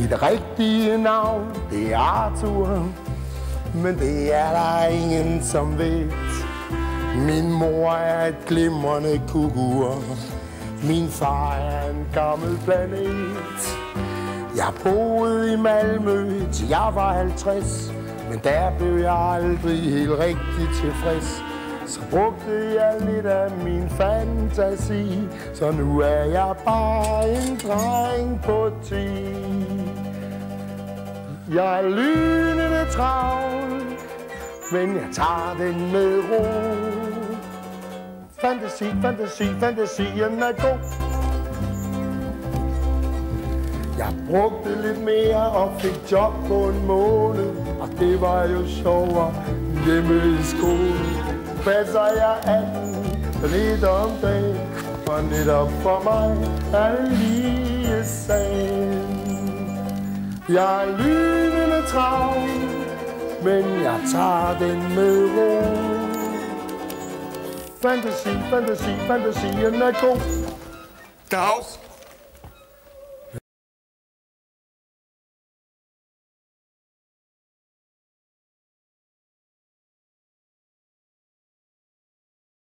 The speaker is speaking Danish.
Mit rigtige navn, det er Arthur, men det er der ingen, som ved. Min mor er et glimrende kugur. Min far er en gammel planet. Jeg boede i Malmø, til jeg var 50. Men der blev jeg aldrig helt rigtig tilfreds. Så brugte jeg lidt af min fantasi. Så nu er jeg bare en dreng på 10. Jeg er lynende travl, men jeg tager den med ro. Fantasi, fantasi, fantasien er god. Jeg brugte lidt mere og fik job på en måned. Og det var jo sjovere hjemme i skolen. Passer jeg 18 lidt om dagen, for netop for mig er det lige sagen. Jeg er lynende travl, men jeg tager den med ro. Fantasi, fantasi, fantasien er god. Dags!